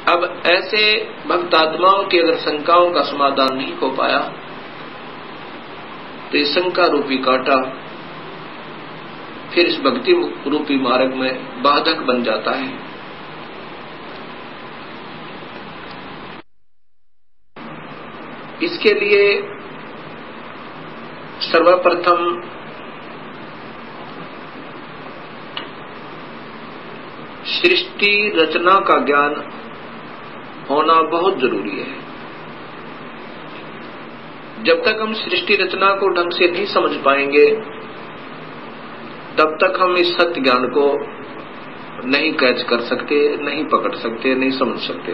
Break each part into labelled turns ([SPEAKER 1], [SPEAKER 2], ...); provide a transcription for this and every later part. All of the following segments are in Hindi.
[SPEAKER 1] अब ऐसे भक्तात्माओं की अगर शंकाओं का समाधान नहीं हो पाया तो इस शंका रूपी कांटा फिर इस भक्ति रूपी मार्ग में बाधक बन जाता है। इसके लिए सर्वप्रथम सृष्टि रचना का ज्ञान होना बहुत जरूरी है। जब तक हम सृष्टि रचना को ढंग से नहीं समझ पाएंगे तब तक हम इस सत्य ज्ञान को नहीं कैच कर सकते, नहीं पकड़ सकते, नहीं समझ सकते।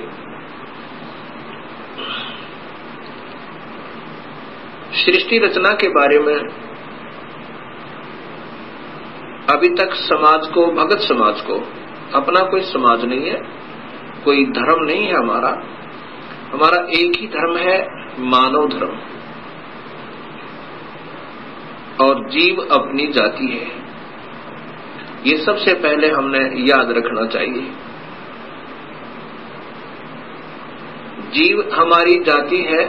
[SPEAKER 1] सृष्टि रचना के बारे में अभी तक समाज को, भगत समाज को, अपना कोई समाज नहीं है, कोई धर्म नहीं है हमारा एक ही धर्म है, मानव धर्म, और जीव अपनी जाति है। ये सबसे पहले हमने याद रखना चाहिए। जीव हमारी जाति है,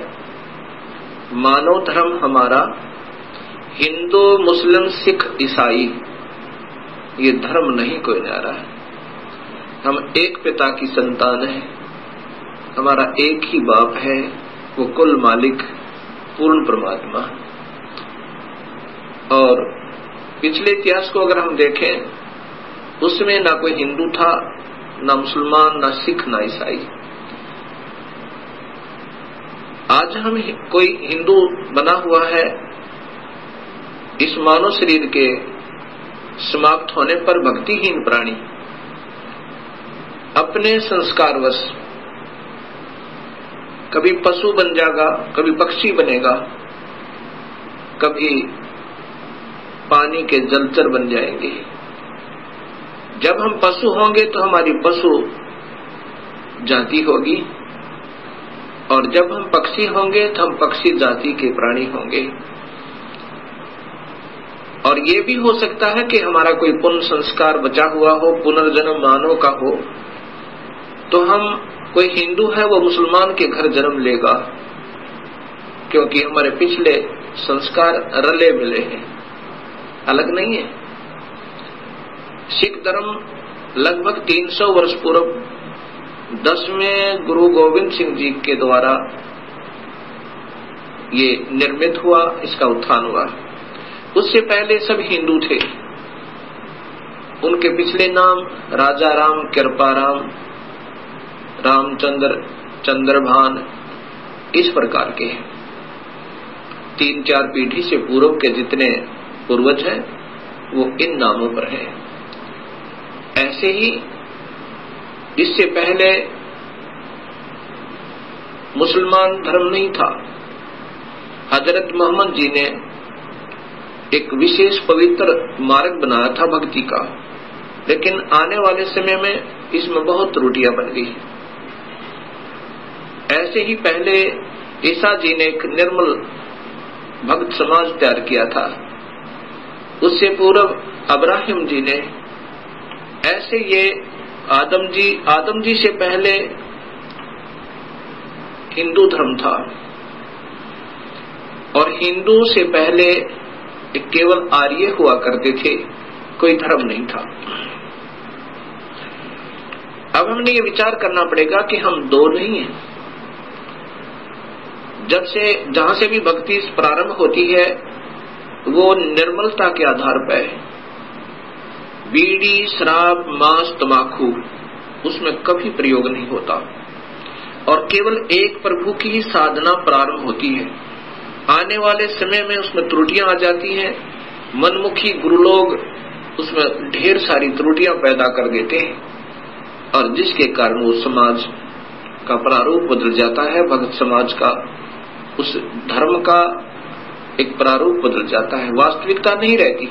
[SPEAKER 1] मानव धर्म हमारा, हिंदू मुस्लिम सिख ईसाई ये धर्म नहीं कोई न्यारा है। हम एक पिता की संतान हैं, हमारा एक ही बाप है, वो कुल मालिक पूर्ण परमात्मा। और पिछले इतिहास को अगर हम देखें उसमें ना कोई हिंदू था, ना मुसलमान, ना सिख, ना ईसाई। आज हम कोई हिंदू बना हुआ है, इस मानव शरीर के समाप्त होने पर भक्तिहीन प्राणी अपने संस्कारवश कभी पशु बन जाएगा, कभी पक्षी बनेगा, कभी पानी के जलचर बन जाएंगे। जब हम पशु होंगे तो हमारी पशु जाति होगी, और जब हम पक्षी होंगे तो हम पक्षी जाति के प्राणी होंगे। और ये भी हो सकता है कि हमारा कोई पुण्य संस्कार बचा हुआ हो, पुनर्जन्म मानव का हो, तो हम, कोई हिंदू है वो मुसलमान के घर जन्म लेगा, क्योंकि हमारे पिछले संस्कार रले मिले हैं, अलग नहीं है। सिख धर्म लगभग 300 वर्ष पूर्व 10वें गुरु गोविंद सिंह जी के द्वारा ये निर्मित हुआ, इसका उत्थान हुआ। उससे पहले सब हिंदू थे। उनके पिछले नाम राजा राम, कृपाराम, रामचंद्र, चंद्रभान इस प्रकार के हैं। 3-4 पीढ़ी से पूर्व के जितने पूर्वज हैं वो इन नामों पर हैं। ऐसे ही इससे पहले मुसलमान धर्म नहीं था। हजरत मोहम्मद जी ने एक विशेष पवित्र मार्ग बनाया था भक्ति का, लेकिन आने वाले समय में इसमें बहुत त्रुटियां बन गई। ऐसे ही पहले ईसा जी ने एक निर्मल भक्त समाज तैयार किया था, उससे पूर्व अब्राहिम जी ने, ऐसे ये आदम जी से पहले हिंदू धर्म था, और हिंदू से पहले केवल आर्य हुआ करते थे, कोई धर्म नहीं था। अब हमने ये विचार करना पड़ेगा कि हम दो नहीं हैं। जहां से भी भक्ति प्रारंभ होती है वो निर्मलता के आधार पर है। बीड़ी, शराब, मांस, तमाकू उसमें कभी प्रयोग नहीं होता, और केवल एक प्रभु की ही साधना प्रारंभ होती है। आने वाले समय में उसमें त्रुटियां आ जाती हैं। मनमुखी गुरु लोग उसमें ढेर सारी त्रुटियां पैदा कर देते हैं, और जिसके कारण वो समाज का प्रारूप बदल जाता है, भक्त समाज का, उस धर्म का एक प्रारूप बदल जाता है, वास्तविकता नहीं रहती।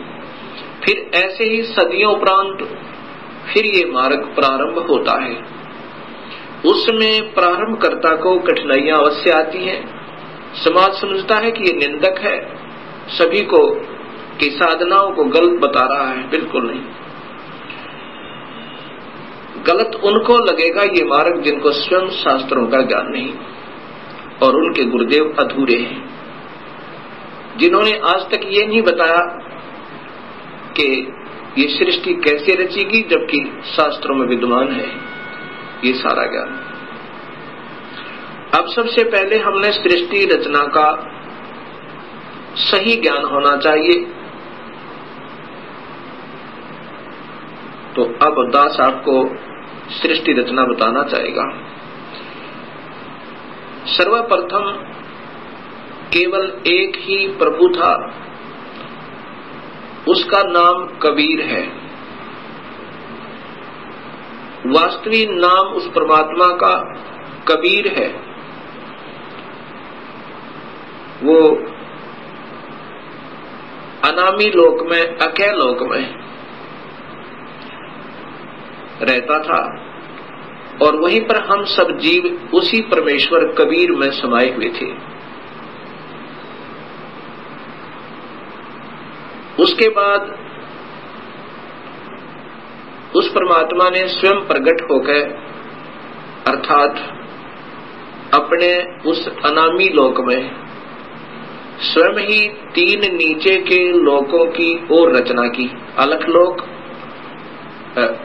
[SPEAKER 1] फिर ऐसे ही सदियों उपरांत फिर ये मार्ग प्रारंभ होता है। उसमें प्रारंभकर्ता को कठिनाइयां अवश्य आती हैं। समाज समझता है कि ये निंदक है, सभी को की साधनाओं को गलत बता रहा है। बिल्कुल नहीं। गलत उनको लगेगा ये मार्ग जिनको स्वयं शास्त्रों का ज्ञान नहीं और उनके गुरुदेव अधूरे हैं, जिन्होंने आज तक ये नहीं बताया कि ये सृष्टि कैसे रचेगी, जबकि शास्त्रों में विद्यमान है ये सारा ज्ञान। अब सबसे पहले हमने सृष्टि रचना का सही ज्ञान होना चाहिए। तो अब दास आपको सृष्टि रचना बताना चाहेगा। सर्वप्रथम केवल एक ही प्रभु था, उसका नाम कबीर है। वास्तविक नाम उस परमात्मा का कबीर है। वो अनामी लोक में, अकह लोक में रहता था और वहीं पर हम सब जीव उसी परमेश्वर कबीर में समाये हुए थे। उसके बाद उस परमात्मा ने स्वयं प्रकट होकर, अर्थात अपने उस अनामी लोक में स्वयं ही 3 नीचे के लोकों की ओर रचना की। अलख लोक,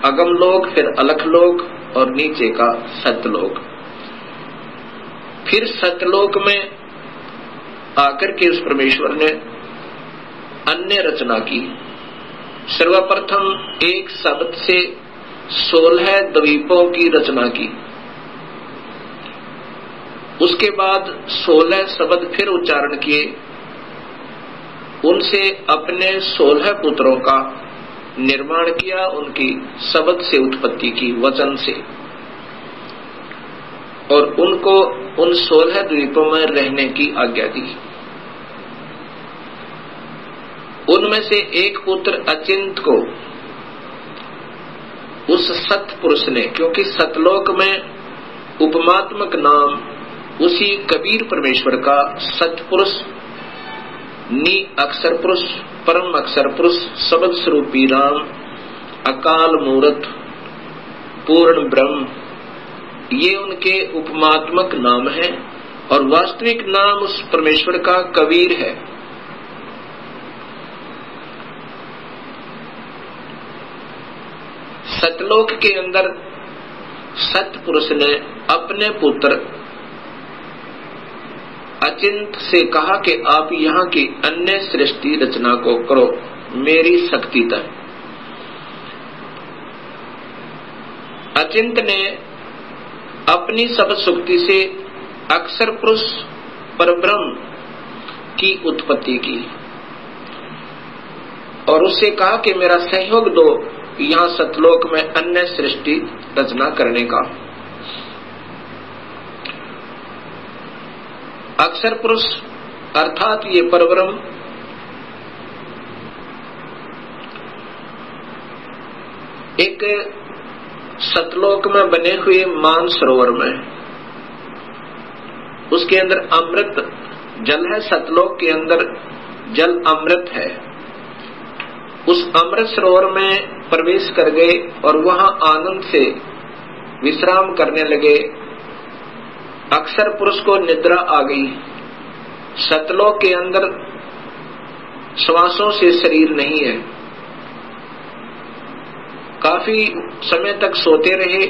[SPEAKER 1] अगम लोक, फिर अलख लोक और नीचे का सतलोक। फिर सतलोक में आकर के उस परमेश्वर ने अन्य रचना की। सर्वप्रथम एक शब्द से 16 द्वीपों की रचना की। उसके बाद 16 शब्द फिर उच्चारण किए, उनसे अपने 16 पुत्रों का निर्माण किया, उनकी शब्द से उत्पत्ति की, वचन से, और उनको उन 16 द्वीपों में रहने की आज्ञा दी। उनमें से एक पुत्र अचिंत को उस सतपुरुष ने, क्योंकि सतलोक में उपमात्मक नाम उसी कबीर परमेश्वर का सतपुरुष, नी अक्षर पुरुष, परम अक्षर पुरुष, शब्द स्वरूपी राम, अकाल मूर्त, पूर्ण ब्रह्म, ये उनके उपमात्मक नाम है और वास्तविक नाम उस परमेश्वर का कबीर है। सतलोक के अंदर सतपुरुष ने अपने पुत्र अचिंत से कहा कि आप यहाँ की अन्य सृष्टि रचना को करो मेरी शक्ति तक। अचिंत ने अपनी शब्द शक्ति से अक्षर पुरुष परब्रह्म की उत्पत्ति की और उससे कहा कि मेरा सहयोग दो यहाँ सतलोक में अन्य सृष्टि रचना करने का। अक्षर पुरुष अर्थात ये परब्रह्म एक सतलोक में बने हुए मान सरोवर में, उसके अंदर अमृत जल है। सतलोक के अंदर जल अमृत है। उस अमृत सरोवर में प्रवेश कर गए और वहां आनंद से विश्राम करने लगे। अक्षर पुरुष को निद्रा आ गई। सतलोक के अंदर श्वासों से शरीर नहीं है। काफी समय तक सोते रहे।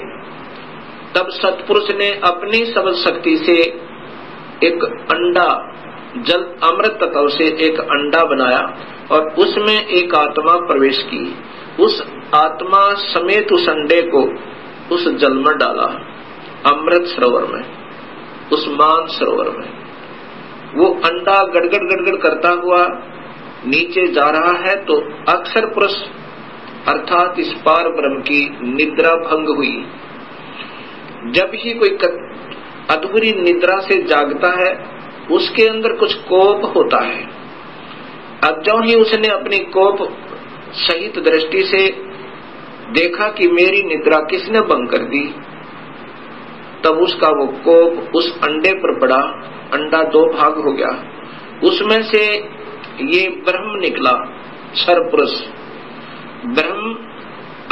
[SPEAKER 1] तब सतपुरुष ने अपनी शब्द शक्ति से एक अंडा, जल अमृत तत्व से एक अंडा बनाया और उसमें एक आत्मा प्रवेश की। उस आत्मा समेत उस अंडे को उस जल में डाला, अमृत सरोवर में, उस मान सरोवर में। वो अंडा गड़गड़ गड़गड़ करता हुआ नीचे जा रहा है तो अक्षर पुरुष अर्थात इस पार ब्रह्म की निद्रा भंग हुई। जब ही कोई अधूरी निद्रा से जागता है उसके अंदर कुछ कोप होता है। अब जो ही उसने अपनी कोप सहित दृष्टि से देखा कि मेरी निद्रा किसने भंग कर दी, तब उसका वो कोप उस अंडे पर पड़ा। अंडा 2 भाग हो गया। उसमें से ये ब्रह्म निकला, क्षर पुरुष। ब्रह्म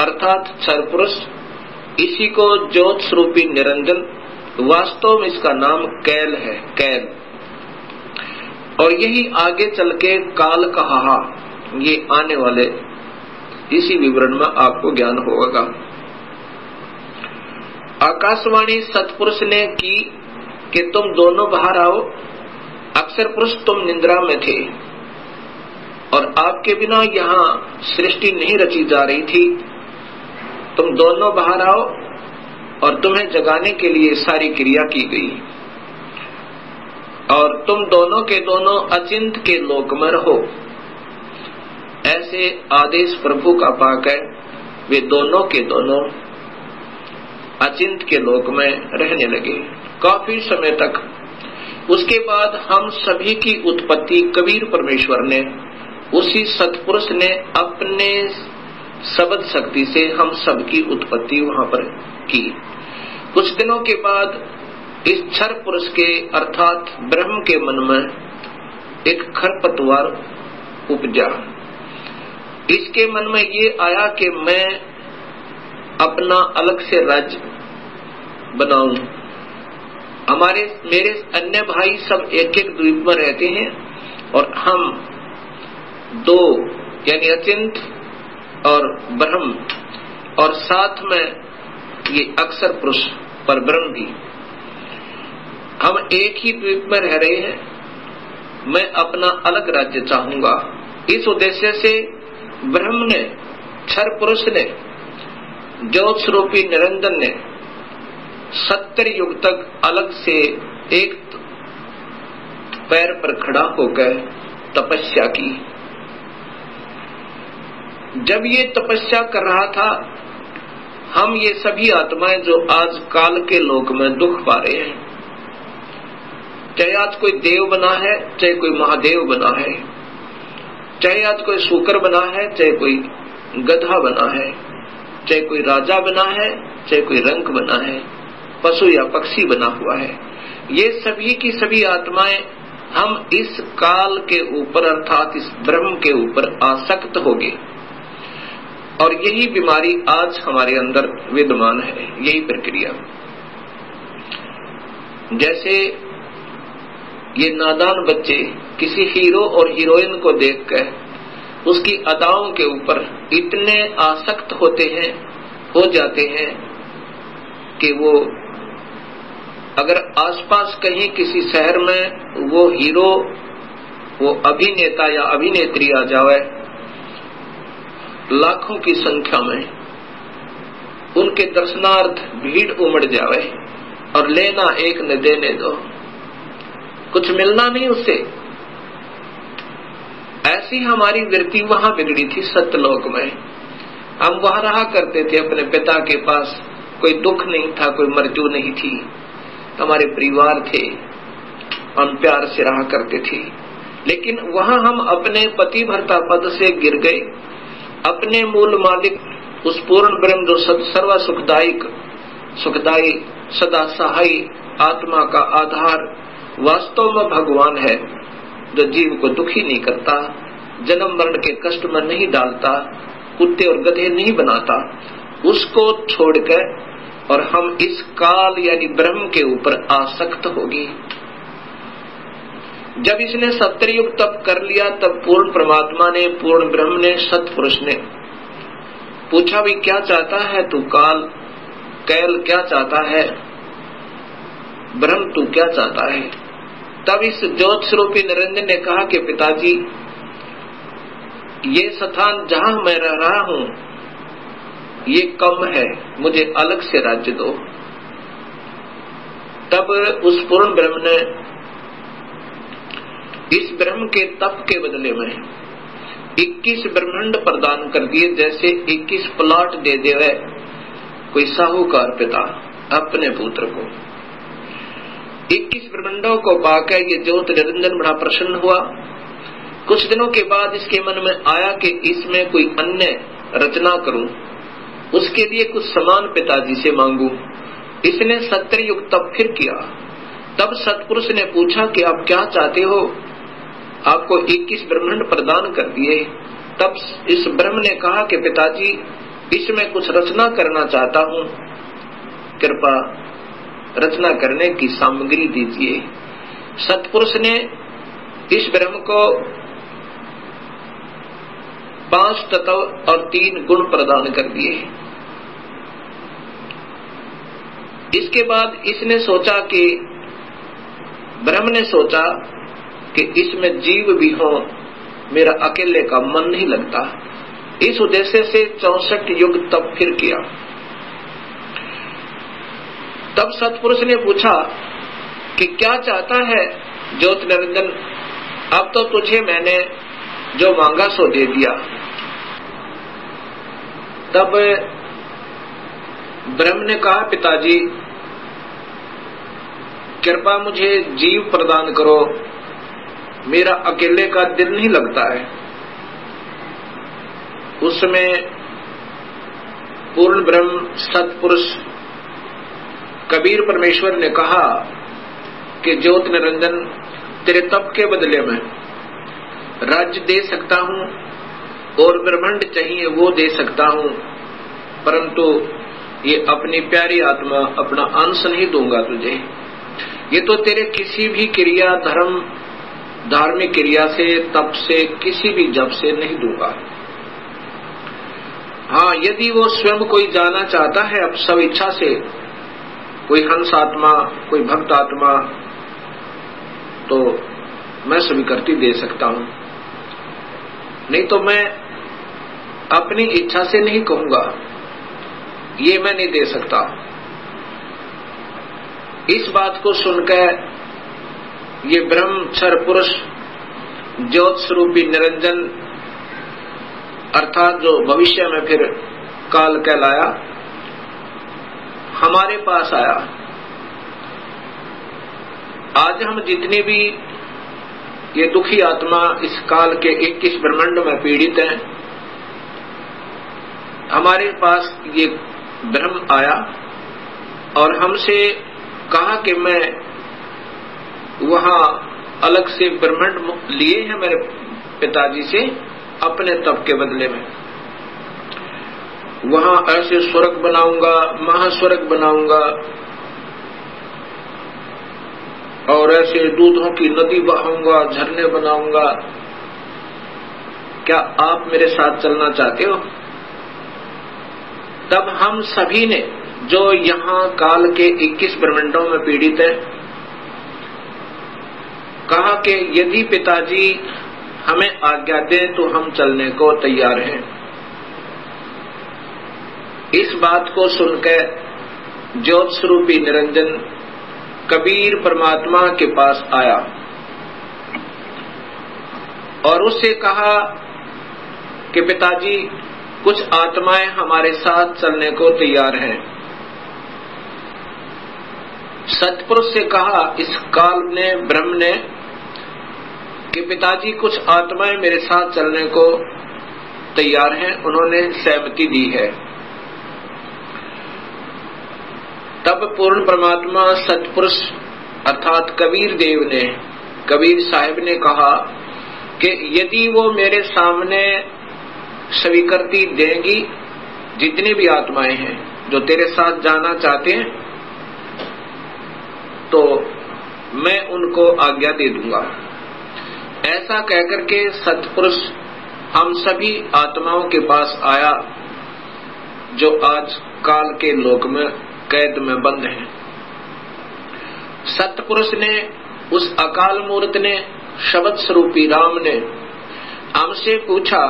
[SPEAKER 1] अर्थात क्षर पुरुष इसी को ज्योत स्वरूपी निरंजन, वास्तव में इसका नाम कैल है, कैल। और यही आगे चल के काल कहा, ये आने वाले इसी विवरण में आपको ज्ञान होगा। आकाशवाणी सतपुरुष ने की कि तुम दोनों बाहर आओ। अक्षर पुरुष तुम निद्रा में थे और आपके बिना यहाँ सृष्टि नहीं रची जा रही थी। तुम दोनों बाहर आओ और तुम्हें जगाने के लिए सारी क्रिया की गई और तुम दोनों के दोनों अचिंत के लोक में रहो। ऐसे आदेश प्रभु का पाकर वे दोनों के दोनों अचिंत के लोक में रहने लगे काफी समय तक। उसके बाद हम सभी की उत्पत्ति कबीर परमेश्वर ने, उसी सतपुरुष ने अपने शब्द शक्ति से हम सबकी उत्पत्ति वहां पर की। कुछ दिनों के बाद इस क्षर पुरुष के अर्थात ब्रह्म के मन में एक खरपतवार उपजा। इसके मन में ये आया कि मैं अपना अलग से राज्य बनाऊं। मेरे अन्य भाई सब एक एक द्वीप में रहते हैं और हम दो यानी अचिंत और ब्रह्म और साथ में ये अक्षर पुरुष पर ब्रह्म भी, हम एक ही द्वीप में रह रहे हैं। मैं अपना अलग राज्य चाहूंगा। इस उद्देश्य से ब्रह्म ने, क्षर पुरुष ने, ज्योत स्वरूपी निरंजन ने 70 युग तक अलग से एक पैर पर खड़ा होकर तपस्या की। जब ये तपस्या कर रहा था, हम ये सभी आत्माएं जो आज काल के लोक में दुख पा रहे हैं, चाहे आज कोई देव बना है, चाहे कोई महादेव बना है, चाहे आज कोई शूकर बना है, चाहे कोई गधा बना है, चाहे कोई राजा बना है, चाहे कोई रंक बना है, पशु या पक्षी बना हुआ है, ये सभी की सभी आत्माएं हम इस काल के ऊपर अर्थात इस ब्रह्म के ऊपर आसक्त हो गए। और यही बीमारी आज हमारे अंदर विद्यमान है, यही प्रक्रिया। जैसे ये नादान बच्चे किसी हीरो और हीरोइन को देखकर उसकी अदाओं के ऊपर इतने आसक्त होते हैं, हो जाते हैं कि वो अगर आसपास कहीं किसी शहर में वो हीरो, वो अभिनेता या अभिनेत्री आ जावे, लाखों की संख्या में उनके दर्शनार्थ भीड़ उमड़ जावे और लेना एक न देने दो, कुछ मिलना नहीं उससे। ऐसी हमारी वृत्ति वहां बिगड़ी थी सत्यलोक में। हम वहां रहा करते थे अपने पिता के पास, कोई दुख नहीं था, कोई मृत्यु नहीं थी, हमारे परिवार थे, हम प्यार से रहा करते थे। लेकिन वहां हम अपने पति भर्ता पद से गिर गए। अपने मूल मालिक उस पूर्ण ब्रह्म जो सर्व सुखदायी सदा सहाय आत्मा का आधार वास्तव में भगवान है, जो जीव को दुखी नहीं करता, जन्म मरण के कष्ट में नहीं डालता, कुत्ते और गधे नहीं बनाता, उसको छोड़कर और हम इस काल यानी ब्रह्म के ऊपर आसक्त होगी। जब इसने 70 युग तप कर लिया, तब पूर्ण परमात्मा ने, पूर्ण ब्रह्म ने, सतपुरुष ने पूछा, भी क्या चाहता है तू काल, कैल क्या चाहता है, ब्रह्म तू क्या चाहता है। तब इस ज्योत स्वरूपी निरंजन ने कहा कि पिताजी, ये स्थान जहां मैं रह रहा हूं ये कम है, मुझे अलग से राज्य दो। तब उस पूर्ण ब्रह्म ने इस ब्रह्म के तप के बदले में 21 ब्रह्मांड प्रदान कर दिए, जैसे 21 प्लॉट दे देवे कोई साहूकार पिता अपने पुत्र को। 21 ब्रह्मांडों को पाकर ये ज्योत निरंजन बड़ा प्रसन्न हुआ। कुछ दिनों के बाद इसके मन में आया कि इसमें कोई अन्य रचना करूं, उसके लिए कुछ समान पिताजी से मांगू। इसने 70 युग तप फिर किया। तब सतपुरुष ने पूछा कि आप क्या चाहते हो, आपको 21 ब्रह्मांड प्रदान कर दिए। तब इस ब्रह्म ने कहा कि पिताजी, इसमें कुछ रचना करना चाहता हूँ, कृपा रचना करने की सामग्री दीजिए। सतपुरुष ने इस ब्रह्म को 5 तत्व और 3 गुण प्रदान कर दिए। इसके बाद इसने सोचा कि ब्रह्म ने सोचा कि इसमें जीव भी हो, मेरा अकेले का मन नहीं लगता। इस उद्देश्य से 64 युग तप फिर किया। तब सतपुरुष ने पूछा कि क्या चाहता है ज्योत निरंजन, अब तो तुझे मैंने जो मांगा सो दे दिया। तब ब्रह्म ने कहा, पिताजी कृपा मुझे जीव प्रदान करो, मेरा अकेले का दिल नहीं लगता है। उस समय पूर्ण ब्रह्म सतपुरुष कबीर परमेश्वर ने कहा कि ज्योत निरंजन, तेरे तप के बदले में राज्य दे सकता हूं और ब्रह्मांड चाहिए वो दे सकता हूं, परंतु ये अपनी प्यारी आत्मा, अपना अंश नहीं दूंगा तुझे। ये तो तेरे किसी भी क्रिया, धर्म, धार्मिक क्रिया से, तप से, किसी भी जप से नहीं दूंगा। हाँ, यदि वो स्वयं कोई जाना चाहता है अब सब इच्छा से, कोई हंस आत्मा, कोई भक्त आत्मा, तो मैं स्वीकृति दे सकता हूं, नहीं तो मैं अपनी इच्छा से नहीं कहूंगा, ये मैं नहीं दे सकता। इस बात को सुनकर ये ब्रह्मक्षर पुरुष ज्योत स्वरूपी निरंजन, अर्थात जो भविष्य में फिर काल कहलाया, हमारे पास आया। आज हम जितने भी ये दुखी आत्मा इस काल के 21 ब्रह्मांड में पीड़ित हैं, हमारे पास ये ब्रह्म आया और हमसे कहा कि मैं वहां अलग से ब्रह्मांड लिए हैं मेरे पिताजी से अपने तप के बदले में। वहां ऐसे स्वर्ग बनाऊंगा, महास्वर्ग बनाऊंगा और ऐसे दूधों की नदी बहाऊंगा, झरने बनाऊंगा। क्या आप मेरे साथ चलना चाहते हो? तब हम सभी ने, जो यहाँ काल के 21 ब्रह्मांडों में पीड़ित है, कहा कि यदि पिताजी हमें आज्ञा दें तो हम चलने को तैयार हैं। इस बात को सुनकर ज्योत स्वरूपी निरंजन कबीर परमात्मा के पास आया और उससे कहा कि पिताजी, कुछ आत्माएं हमारे साथ चलने को तैयार हैं। सतपुरुष से कहा इस काल ने, ब्रह्म ने, कि पिताजी कुछ आत्माएं मेरे साथ चलने को तैयार हैं, उन्होंने सहमति दी है। तब पूर्ण परमात्मा सतपुरुष अर्थात कबीर देव ने, कबीर साहिब ने कहा कि यदि वो मेरे सामने स्वीकृति देंगी, जितनी भी आत्माएं हैं जो तेरे साथ जाना चाहते हैं, तो मैं उनको आज्ञा दे दूंगा। ऐसा कहकर के सतपुरुष हम सभी आत्माओं के पास आया जो आज काल के लोक में कैद में बंद हैं। सतपुरुष ने, उस अकाल मूर्त ने, शब्द स्वरूपी राम ने हमसे पूछा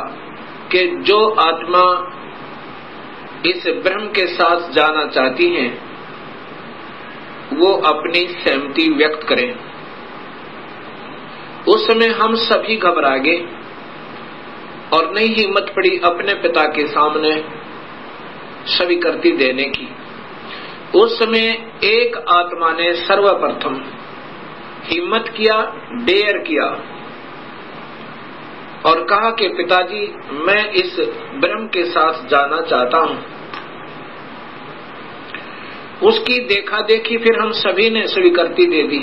[SPEAKER 1] कि जो आत्मा इस ब्रह्म के साथ जाना चाहती हैं, वो अपनी सहमति व्यक्त करें। उस समय हम सभी घबरा गए और नहीं हिम्मत पड़ी अपने पिता के सामने स्वीकृति देने की। उस समय एक आत्मा ने सर्वप्रथम हिम्मत किया, डेयर किया और कहा कि पिताजी, मैं इस ब्रह्म के साथ जाना चाहता हूं। उसकी देखा देखी फिर हम सभी ने स्वीकृति दे दी।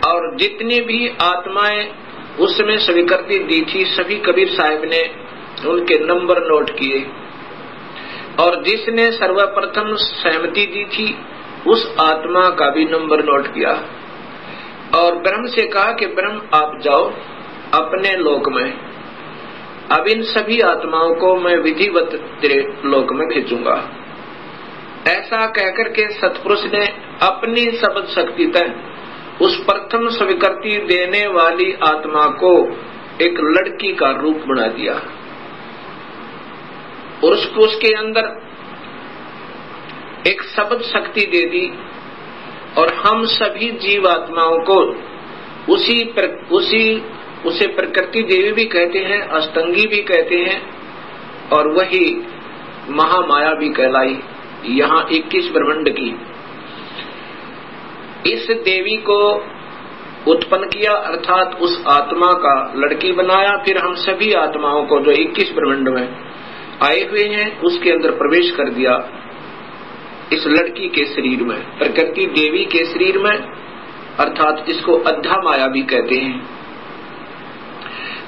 [SPEAKER 1] और जितनी भी आत्माएं उसमें स्वीकृति दी थी, सभी कबीर साहब ने उनके नंबर नोट किए, और जिसने सर्वप्रथम सहमति दी थी उस आत्मा का भी नंबर नोट किया, और ब्रह्म से कहा कि ब्रह्म आप जाओ अपने लोक में, अब इन सभी आत्माओं को मैं विधिवत तेरे लोक में भेजूंगा। ऐसा कहकर के सतपुरुष ने अपनी शब्द शक्ति तक उस प्रथम स्वीकृति देने वाली आत्मा को एक लड़की का रूप बना दिया, और उसको उसके अंदर एक शब्द शक्ति दे दी, और हम सभी जीवात्माओं को उसे प्रकृति देवी भी कहते हैं, अष्टंगी भी कहते हैं, और वही महामाया भी कहलाई। यहाँ 21 ब्रह्मांड की इस देवी को उत्पन्न किया, अर्थात उस आत्मा का लड़की बनाया। फिर हम सभी आत्माओं को जो 21 ब्रह्मांड में आए हुए हैं उसके अंदर प्रवेश कर दिया, इस लड़की के शरीर में, प्रकृति देवी के शरीर में, अर्थात इसको अद्धा माया भी कहते हैं।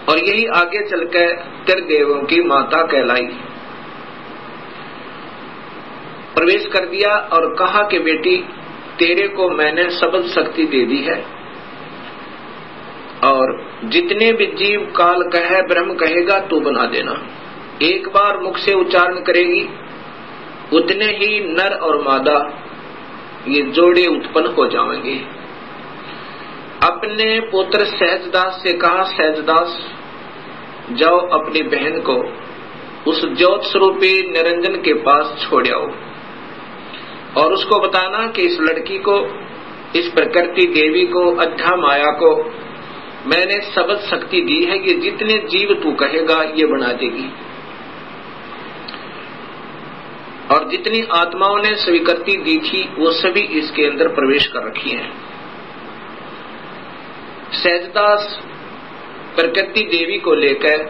[SPEAKER 1] और यही आगे चलकर त्रिदेवों की माता कहलाई। प्रवेश कर दिया और कहा कि बेटी तेरे को मैंने शब्द शक्ति दे दी है, और जितने भी जीव काल कहे ब्रह्म कहेगा तू बना देना। एक बार मुख से उच्चारण करेगी उतने ही नर और मादा ये जोड़े उत्पन्न हो जाएंगे। अपने पुत्र सहजदास से कहा, सहजदास जाओ अपनी बहन को उस ज्योत स्वरूपी निरंजन के पास छोड़ आओ, और उसको बताना कि इस लड़की को, इस प्रकृति देवी को, अद्धा माया को मैंने शब्द शक्ति दी है, ये जितने जीव तू कहेगा ये बना देगी। और जितनी आत्माओं ने स्वीकृति दी थी वो सभी इसके अंदर प्रवेश कर रखी हैं। सहजदास प्रकृति देवी को लेकर,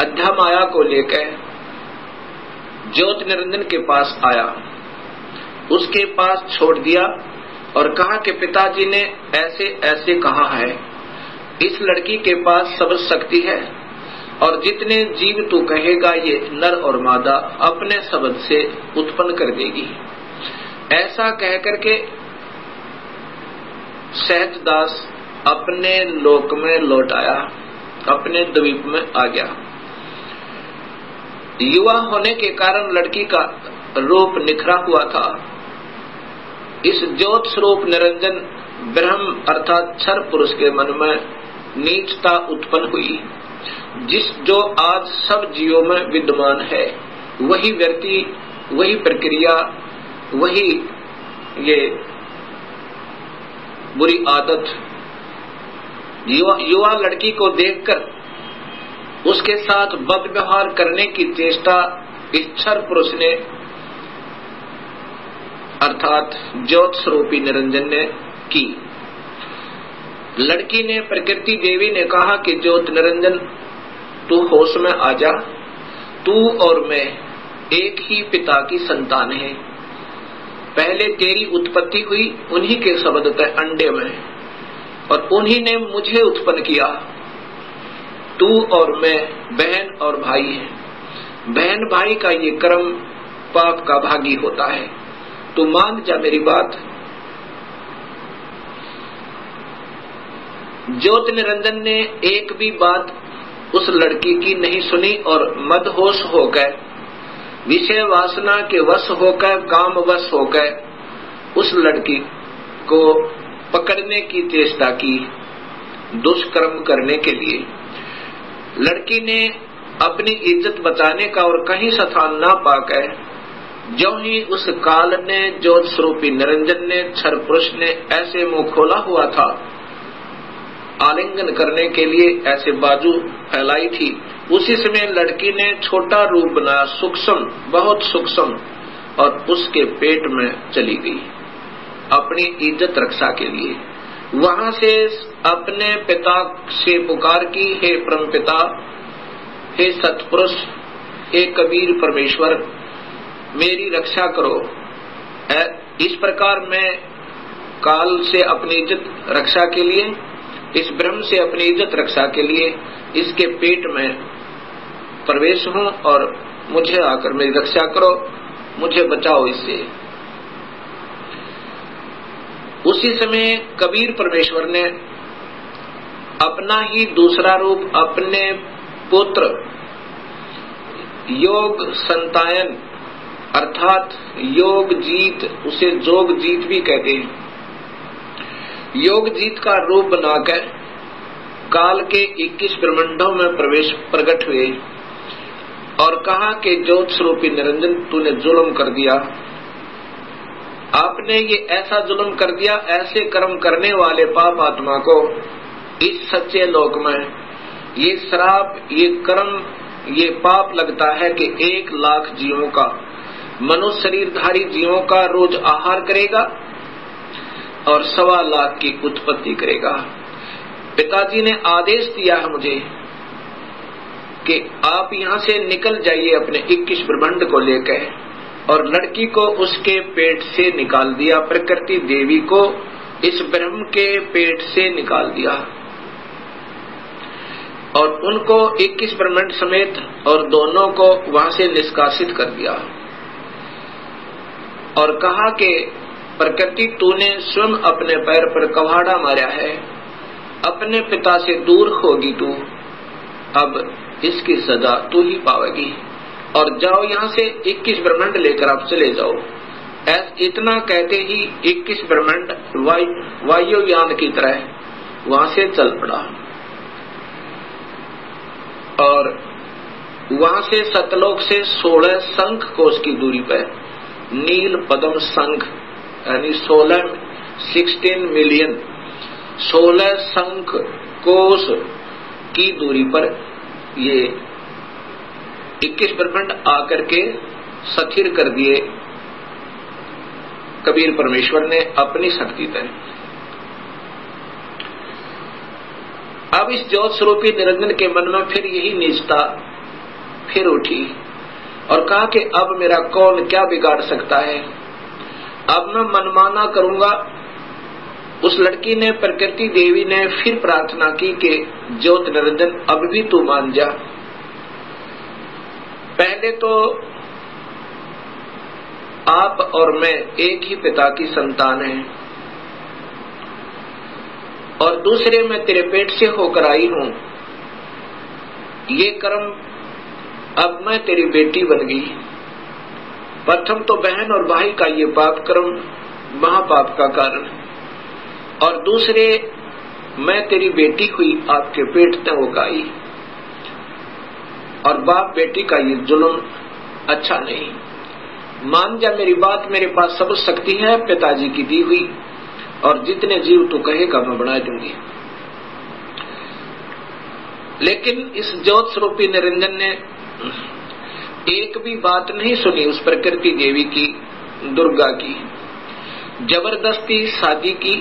[SPEAKER 1] अद्धा माया को लेकर ज्योत निरंजन के पास आया, उसके पास छोड़ दिया और कहा कि पिताजी ने ऐसे ऐसे कहा है, इस लड़की के पास शब्द शक्ति है, और जितने जीव तू कहेगा ये नर और मादा अपने शब्द से उत्पन्न कर देगी। ऐसा कह करके सहजदास अपने लोक में लौट आया, अपने द्वीप में आ गया। युवा होने के कारण लड़की का रूप निखरा हुआ था। इस ज्योत स्वरूप निरंजन ब्रह्म अर्थात क्षर पुरुष के मन में नीचता उत्पन्न हुई, जो आज सब जीवों में विद्यमान है। वही व्यक्ति, वही प्रक्रिया, वही ये बुरी आदत युवा लड़की को देखकर उसके साथ बद व्यवहार करने की चेष्टा इस क्षर पुरुष ने अर्थात ज्योत स्वरूपी निरंजन ने की। लड़की ने, प्रकृति देवी ने कहा कि ज्योत निरंजन तू होश में आ जा, तू और मैं एक ही पिता की संतान है। पहले तेरी उत्पत्ति हुई उन्हीं के शब्द तय अंडे में, और उन्हीं ने मुझे उत्पन्न किया। तू और मैं बहन और भाई हैं। बहन भाई का ये कर्म पाप का भागी होता है, तू मान जा मेरी बात। ज्योत निरंजन ने एक भी बात उस लड़की की नहीं सुनी और मदहोश होकर, विषय वासना के वश होकर, काम वश होकर उस लड़की को पकड़ने की चेष्टा की, दुष्कर्म करने के लिए। लड़की ने अपनी इज्जत बचाने का और कहीं स्थान ना पाकर, जो ही उस काल ने, ज्योत स्वरूपी निरंजन ने, क्षर पुरुष ने ऐसे मुंह खोला हुआ था आलिंगन करने के लिए, ऐसे बाजू फैलाई थी, उसी समय लड़की ने छोटा रूप बनाया, सूक्ष्म, बहुत सूक्ष्म, और उसके पेट में चली गई अपनी इज्जत रक्षा के लिए। वहां से अपने पिता से पुकार की, हे परम पिता, हे सतपुरुष, हे कबीर परमेश्वर, मेरी रक्षा करो। इस प्रकार मैं काल से अपनी इज्जत रक्षा के लिए इस ब्रह्म से अपनी इज्जत रक्षा के लिए इसके पेट में प्रवेश हूं और मुझे आकर मेरी रक्षा करो, मुझे बचाओ इससे। उसी समय कबीर परमेश्वर ने अपना ही दूसरा रूप अपने पुत्र योग संतायन अर्थात योग जीत, उसे जोग जीत भी कहते हैं, योग जीत का रूप बनाकर काल के 21 ब्रह्मांडों में प्रकट हुए और कहा कि ज्योत स्वरूपी निरंजन तूने जुल्म कर दिया, आपने ये ऐसा जुल्म कर दिया, ऐसे कर्म करने वाले पाप आत्मा को इस सच्चे लोक में ये श्राप, ये कर्म, ये पाप लगता है कि 1 लाख जीवों का, मनुष्य शरीरधारी जीवों का रोज आहार करेगा और 1.25 लाख की उत्पत्ति करेगा। पिताजी ने आदेश दिया है मुझे कि आप यहाँ से निकल जाइए अपने 21 ब्रह्मांड को लेकर, और लड़की को उसके पेट से निकाल दिया, प्रकृति देवी को इस ब्रह्म के पेट से निकाल दिया और उनको 21 ब्रह्मांड समेत और दोनों को वहां से निष्कासित कर दिया और कहा कि प्रकृति तूने स्वयं अपने पैर पर कवाड़ा मारा है, अपने पिता से दूर होगी तू, अब इसकी सजा तू ही पावेगी और जाओ यहाँ से 21 ब्रह्मांड लेकर आप चले जाओ। इतना कहते ही 21 ब्रह्मांड वायुयान की तरह वहां से चल पड़ा और वहां से सतलोक से 16 शंख कोश की दूरी पर नील पद्म शंख यानी 16 मिलियन 16 शंख कोश की दूरी पर ये 21 ब्रह्मांड आकर के स्थिर कर दिए कबीर परमेश्वर ने अपनी शक्ति तय। अब इस ज्योत स्वरूपी निरंजन के मन में फिर यही नीचता फिर उठी और कहा कि अब मेरा कौन क्या बिगाड़ सकता है, अब मैं मनमाना करूंगा। उस लड़की ने, प्रकृति देवी ने फिर प्रार्थना की कि ज्योत निरंजन अब भी तू मान जा। पहले तो आप और मैं एक ही पिता की संतान हैं और दूसरे मैं तेरे पेट से होकर आई हूं, ये कर्म अब मैं तेरी बेटी बन गई। प्रथम तो बहन और भाई का ये पाप कर्म महापाप का कारण, और दूसरे मैं तेरी बेटी हुई आपके पेट में होकर आई, और बाप बेटी का ये जुल्म अच्छा नहीं। मान जा मेरी बात, मेरे पास सब शक्ति है पिताजी की दी हुई, और जितने जीव तू कहेगा मैं बना दूंगी। लेकिन इस ज्योत स्वरूपी निरंजन ने एक भी बात नहीं सुनी उस प्रकृति देवी की, दुर्गा की। जबरदस्ती शादी की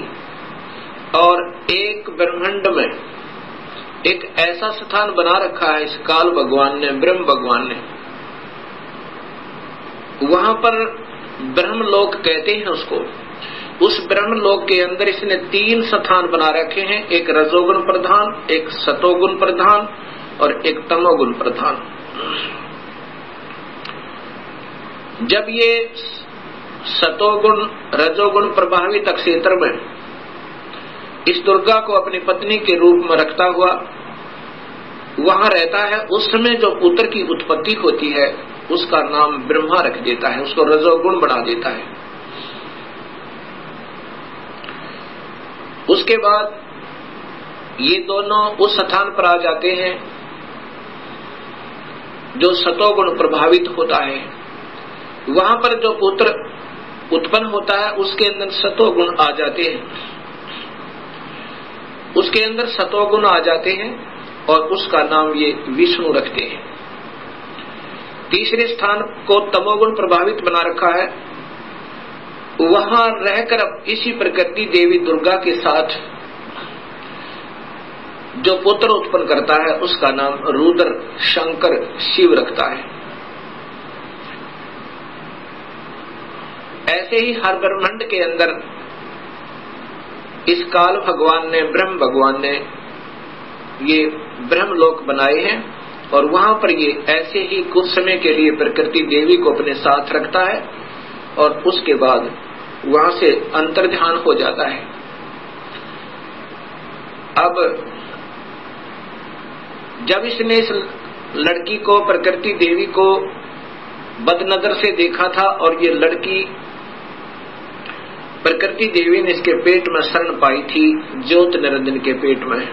[SPEAKER 1] और एक ब्रह्मांड में एक ऐसा स्थान बना रखा है इस काल भगवान ने, ब्रह्म भगवान ने, वहां पर ब्रह्मलोक कहते हैं उसको। उस ब्रह्मलोक के अंदर इसने 3 स्थान बना रखे हैं, एक रजोगुण प्रधान, एक सतोगुण प्रधान और एक तमोगुण प्रधान। जब ये सतोगुण रजोगुण प्रभावित क्षेत्र में इस दुर्गा को अपनी पत्नी के रूप में रखता हुआ वहां रहता है, उस समय जो पुत्र की उत्पत्ति होती है उसका नाम ब्रह्मा रख देता है, उसको रजोगुण बना देता है। उसके बाद ये दोनों उस स्थान पर आ जाते हैं जो सतोगुण प्रभावित होता है। वहां पर जो पुत्र उत्पन्न होता है उसके अंदर सतोगुण आ जाते हैं, उसके अंदर सतोगुण आ जाते हैं और उसका नाम ये विष्णु रखते हैं। तीसरे स्थान को तमोगुण प्रभावित बना रखा है, वहां रहकर अब इसी प्रकृति देवी दुर्गा के साथ जो पुत्र उत्पन्न करता है उसका नाम रुद्र शंकर शिव रखता है। ऐसे ही हर ब्रह्मांड के अंदर इस काल भगवान ने, ब्रह्म भगवान ने ये ब्रह्मलोक बनाए हैं और वहां पर ये ऐसे ही कुछ समय के लिए प्रकृति देवी को अपने साथ रखता है और उसके बाद वहां से अंतर्ध्यान हो जाता है। अब जब इसने इस लड़की को, प्रकृति देवी को बदनजर से देखा था और ये लड़की प्रकृति देवी ने इसके पेट में शरण पाई थी, ज्योत निरंजन के पेट में,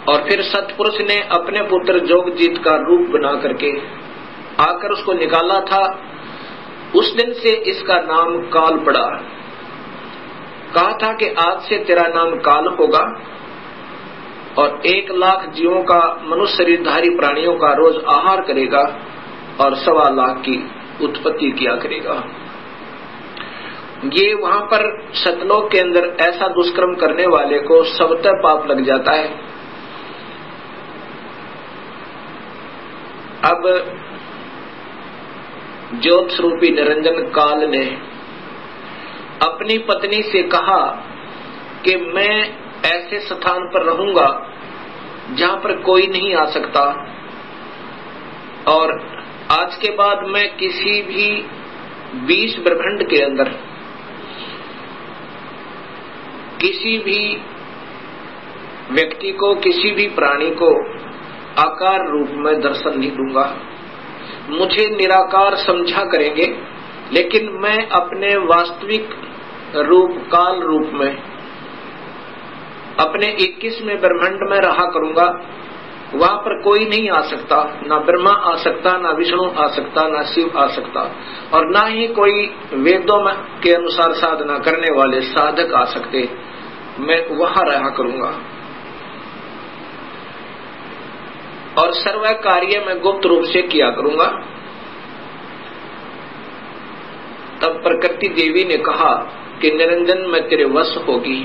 [SPEAKER 1] और फिर सतपुरुष ने अपने पुत्र जोगजीत का रूप बना करके आकर उसको निकाला था, उस दिन से इसका नाम काल पड़ा। कहा था कि आज से तेरा नाम काल होगा और 1 लाख जीवों का, मनुष्य शरीरधारी प्राणियों का रोज आहार करेगा और 1.25 लाख की उत्पत्ति किया करेगा। ये वहां पर सतलोक के अंदर ऐसा दुष्कर्म करने वाले को स्वतः पाप लग जाता है। अब ज्योत स्वरूपी निरंजन काल ने अपनी पत्नी से कहा कि मैं ऐसे स्थान पर रहूंगा जहां पर कोई नहीं आ सकता और आज के बाद मैं किसी भी 20 ब्रह्मांड के अंदर किसी भी व्यक्ति को, किसी भी प्राणी को आकार रूप में दर्शन नहीं दूंगा। मुझे निराकार समझा करेंगे, लेकिन मैं अपने वास्तविक रूप, काल रूप में अपने 21वें ब्रह्मांड में रहा करूंगा। वहां पर कोई नहीं आ सकता, ना ब्रह्मा आ सकता, ना विष्णु आ सकता, ना शिव आ सकता, और ना ही कोई वेदों के अनुसार साधना करने वाले साधक आ सकते। मैं वहां रहा करूंगा और सर्व कार्य मैं गुप्त रूप से किया करूंगा। तब प्रकृति देवी ने कहा कि निरंजन मैं तेरे वश होगी,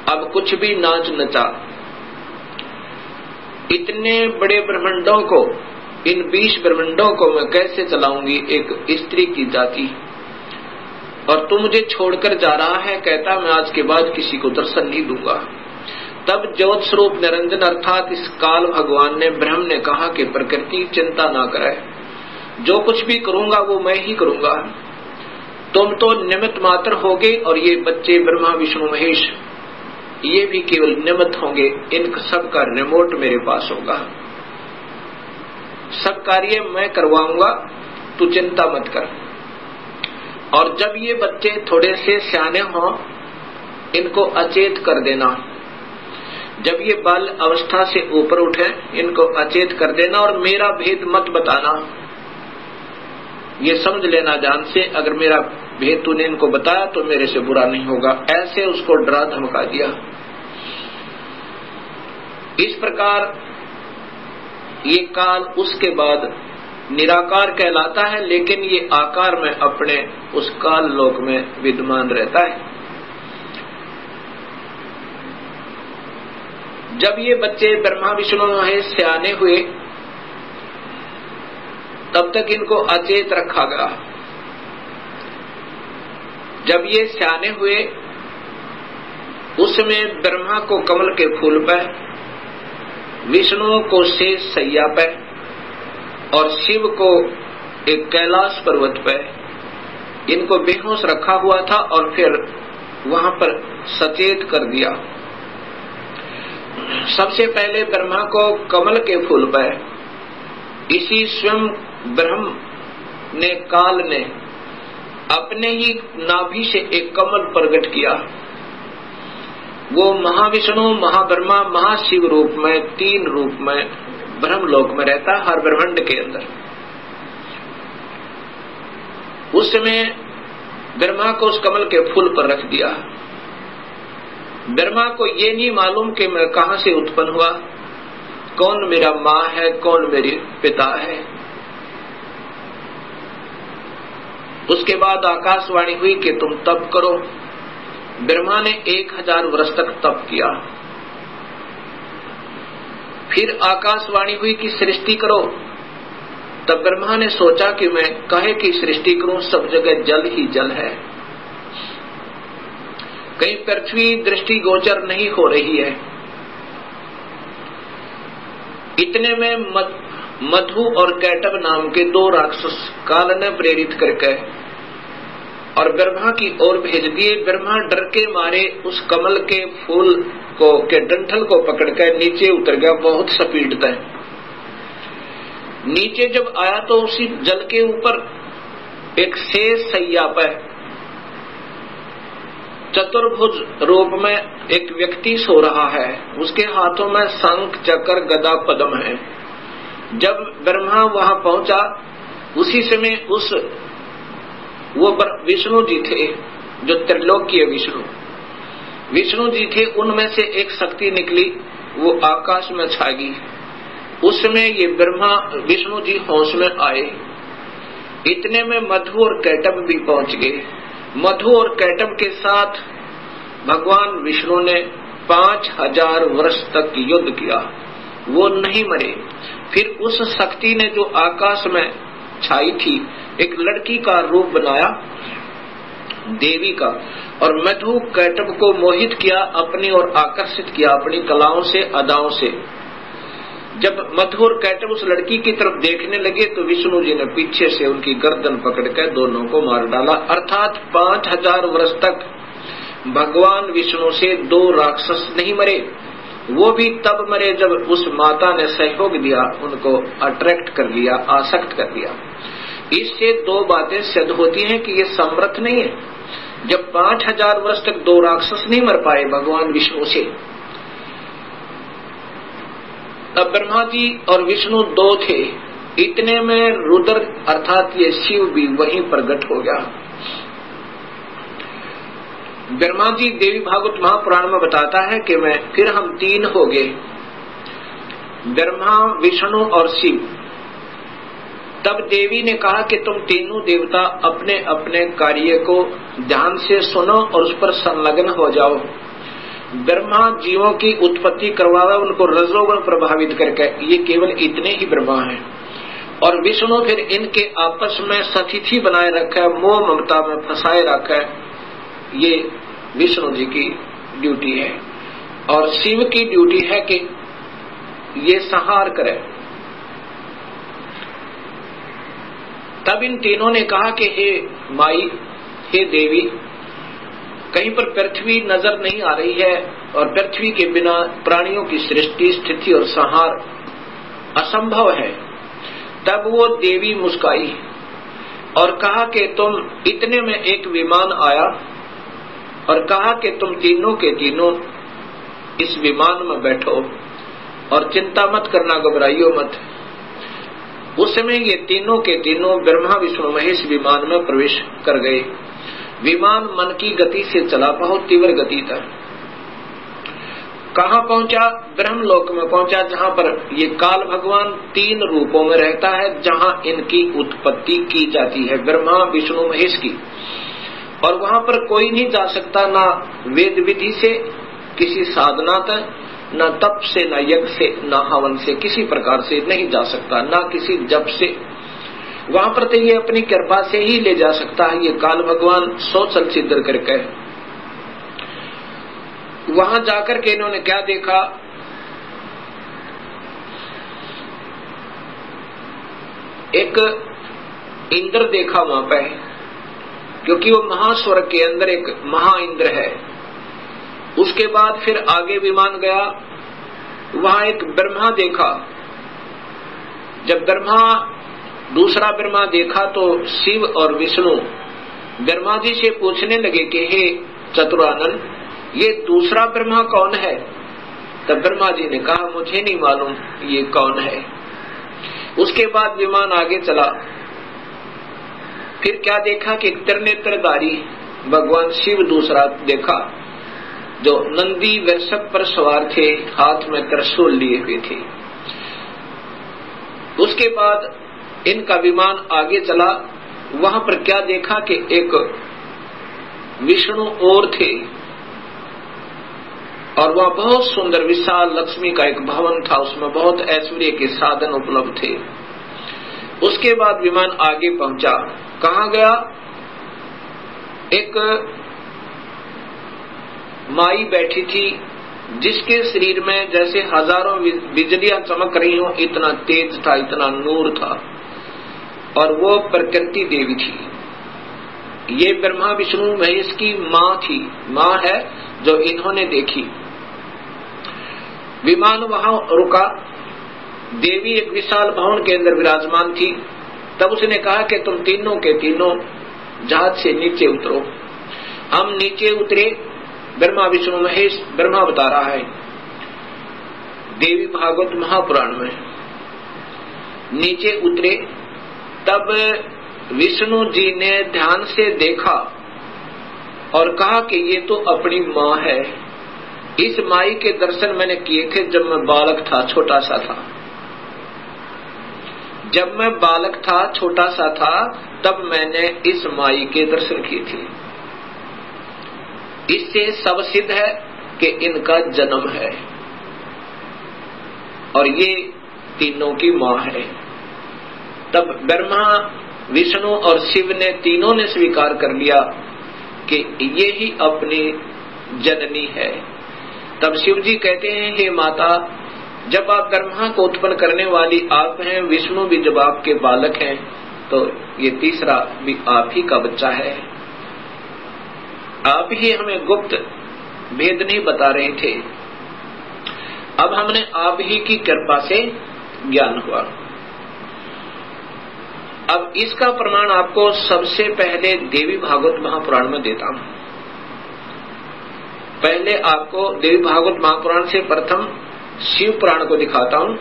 [SPEAKER 1] अब कुछ भी नाच नचा। इतने बड़े ब्रह्मांडों को, इन 20 ब्रह्मांडों को मैं कैसे चलाऊंगी एक स्त्री की जाति, और तू मुझे छोड़कर जा रहा है, कहता मैं आज के बाद किसी को दर्शन नहीं दूंगा। तब ज्योत स्वरूप निरंजन अर्थात इस काल भगवान ने, ब्रह्म ने कहा कि प्रकृति चिंता ना करे, जो कुछ भी करूंगा वो मैं ही करूंगा। तुम तो निमित्त मात्र होगे और ये बच्चे ब्रह्मा विष्णु महेश ये भी केवल निमित्त होंगे। इन सब का रिमोट मेरे पास होगा, सब कार्य मैं करवाऊंगा, तू चिंता मत कर। और जब ये बच्चे थोड़े से सियाने हों, इनको अचेत कर देना। जब ये बाल अवस्था से ऊपर उठे, इनको अचेत कर देना और मेरा भेद मत बताना। ये समझ लेना जान से, अगर मेरा भेद तूने इनको बताया तो मेरे से बुरा नहीं होगा। ऐसे उसको डरा धमका दिया। इस प्रकार ये काल उसके बाद निराकार कहलाता है, लेकिन ये आकार में अपने उस काल लोक में विद्यमान रहता है। जब ये बच्चे ब्रह्मा विष्णु महेश सियाने हुए, तब तक इनको अचेत रखा गया। जब ये सियाने हुए, उसमें ब्रह्मा को कमल के फूल पर, विष्णु को शेष सैया पर और शिव को एक कैलाश पर्वत पर इनको बेहोश रखा हुआ था और फिर वहां पर सचेत कर दिया। सबसे पहले ब्रह्मा को कमल के फूल पर इसी स्वयं ब्रह्म ने, काल ने अपने ही नाभि से एक कमल प्रकट किया। वो महाविष्णु, महाब्रह्मा, महाशिव रूप में, 3 रूप में ब्रह्मलोक में रहता हर ब्रह्मांड के अंदर। उस समय ब्रह्मा को उस कमल के फूल पर रख दिया। ब्रह्मा को ये नहीं मालूम कि मैं कहां से उत्पन्न हुआ, कौन मेरा माँ है, कौन मेरे पिता है। उसके बाद आकाशवाणी हुई कि तुम तप करो। ब्रह्मा ने 1000 वर्ष तक तप किया। फिर आकाशवाणी हुई कि सृष्टि करो। तब ब्रह्मा ने सोचा कि मैं काहे की सृष्टि करूं, सब जगह जल ही जल है। कहीं पृथ्वी दृष्टिगोचर नहीं हो रही है। इतने में मधु और कैटभ नाम के दो राक्षस काल ने प्रेरित करके और ब्रह्मा की ओर भेज दिए। ब्रह्मा डर के मारे उस कमल के फूल को के डंठल को पकड़कर नीचे उतर गया, बहुत स्पीड है। नीचे जब आया तो उसी जल के ऊपर एक शेष सैया पर चतुर्भुज रूप में एक व्यक्ति सो रहा है। उसके हाथों में शंख चक्र गदा पद्म है। जब ब्रह्मा वहां पहुंचा उसी समय वो विष्णु जी थे, जो त्रिलोकीय विष्णु जी थे। उनमें से एक शक्ति निकली, वो आकाश में छा गई। उस समय ये ब्रह्मा विष्णु जी होश में आए। इतने में मधु और कैटभ भी पहुंच गए। मधु और कैटभ के साथ भगवान विष्णु ने 5000 वर्ष तक युद्ध किया, वो नहीं मरे। फिर उस शक्ति ने जो आकाश में छाई थी एक लड़की का रूप बनाया, देवी का, और मधु कैटभ को मोहित किया, अपनी ओर आकर्षित किया अपनी कलाओं से, अदाओं से। जब मधु और कैटभ उस लड़की की तरफ देखने लगे तो विष्णु जी ने पीछे से उनकी गर्दन पकड़कर दोनों को मार डाला। अर्थात 5000 वर्ष तक भगवान विष्णु से दो राक्षस नहीं मरे। वो भी तब मरे जब उस माता ने सहयोग दिया, उनको अट्रैक्ट कर लिया, आसक्त कर लिया। इससे दो बातें सिद्ध होती हैं कि ये समर्थ नहीं है। जब 5000 वर्ष तक दो राक्षस नहीं मर पाए भगवान विष्णु से, तब ब्रह्मा जी और विष्णु दो थे। इतने में रुद्र अर्थात ये शिव भी वहीं प्रकट हो गया। ब्रह्मा जी देवी भागवत महापुराण में बताता है कि फिर हम तीन हो गए, ब्रह्मा विष्णु और शिव। तब देवी ने कहा कि तुम तीनों देवता अपने अपने कार्य को ध्यान से सुनो और उस पर संलग्न हो जाओ। ब्रह्मा जीवों की उत्पत्ति करवावे, उनको रजोगुण प्रभावित करके, ये केवल इतने ही ब्रह्मा हैं। और विष्णु फिर इनके आपस में सतिथि बनाए रखे, मोह ममता में फंसाए रखे, ये विष्णु जी की ड्यूटी है। और शिव की ड्यूटी है कि ये संहार करे। तब इन तीनों ने कहा कि हे माई, हे देवी, कहीं पर पृथ्वी नजर नहीं आ रही है और पृथ्वी के बिना प्राणियों की सृष्टि, स्थिति और संहार असंभव है। तब वो देवी मुस्काई और कहा कि तुम, इतने में एक विमान आया और कहा कि तुम तीनों के तीनों इस विमान में बैठो और चिंता मत करना, घबराइयो मत। उस समय ये तीनों के तीनों ब्रह्मा विष्णु महेश विमान में प्रवेश कर गए। विमान मन की गति से चला, बहुत तीव्र गति था। कहाँ पहुंचा? ब्रह्मलोक में पहुंचा, जहाँ पर ये काल भगवान 3 रूपों में रहता है, जहाँ इनकी उत्पत्ति की जाती है, ब्रह्मा विष्णु महेश की। और वहां पर कोई नहीं जा सकता, ना वेद विधि से, किसी साधना तक, न तप से, न यज्ञ से, न हवन से, किसी प्रकार से नहीं जा सकता, ना किसी जप से। वहां पर तो ये अपनी कृपा से ही ले जा सकता है, ये काल भगवान सोचल सिद्ध करके। वहां जाकर के इन्होंने क्या देखा? एक इंद्र देखा वहां पे, क्योंकि वो महास्वर्ग के अंदर एक महा इंद्र है। उसके बाद फिर आगे विमान गया, वहां एक ब्रह्मा देखा। जब दूसरा ब्रह्मा देखा तो शिव और विष्णु ब्रह्मा जी से पूछने लगे कि हे चतुरानन, ये दूसरा ब्रह्मा कौन है? तब ब्रह्मा जी ने कहा, मुझे नहीं मालूम ये कौन है। उसके बाद विमान आगे चला। फिर क्या देखा कि एक त्रिनेत्रधारी भगवान शिव दूसरा देखा, जो नंदी वृषभ पर सवार थे, हाथ में त्रिशूल लिए हुए थे। उसके बाद इनका विमान आगे चला। वहां पर क्या देखा कि एक विष्णु और थे, और वहां बहुत सुंदर विशाल लक्ष्मी का एक भवन था, उसमें बहुत ऐश्वर्य के साधन उपलब्ध थे। उसके बाद विमान आगे पहुंचा। कहाँ गया? एक माई बैठी थी जिसके शरीर में जैसे हजारों बिजलियां चमक रही हो, इतना तेज था, इतना नूर था, और वो प्रकृति देवी थी। ये ब्रह्मा विष्णु महेश की माँ थी, माँ है जो इन्होंने देखी। विमान वहां रुका, देवी एक विशाल भवन के अंदर विराजमान थी। तब उसने कहा कि तुम तीनों के तीनों जहाज से नीचे उतरो। हम नीचे उतरे। ब्रह्मा विष्णु महेश, ब्रह्मा बता रहा है देवी भागवत महापुराण में, नीचे उतरे। तब विष्णु जी ने ध्यान से देखा और कहा कि ये तो अपनी माँ है। इस माई के दर्शन मैंने किए थे जब मैं बालक था, छोटा सा था। जब मैं बालक था, छोटा सा था, तब मैंने इस माई के दर्शन किए थे। इससे सब सिद्ध है कि इनका जन्म है और ये तीनों की माँ है। तब ब्रह्मा विष्णु और शिव ने तीनों ने स्वीकार कर लिया कि ये ही अपनी जननी है। तब शिव जी कहते हैं, हे माता, जब आप ब्रह्मा को उत्पन्न करने वाली आप हैं, विष्णु भी जब आपके बालक हैं, तो ये तीसरा भी आप ही का बच्चा है। आप ही हमें गुप्त भेद नहीं बता रहे थे, अब हमने आप ही की कृपा से ज्ञान हुआ। अब इसका प्रमाण आपको सबसे पहले देवी भागवत महापुराण में देता हूं। पहले आपको देवी भागवत महापुराण से प्रथम शिव पुराण को दिखाता हूं,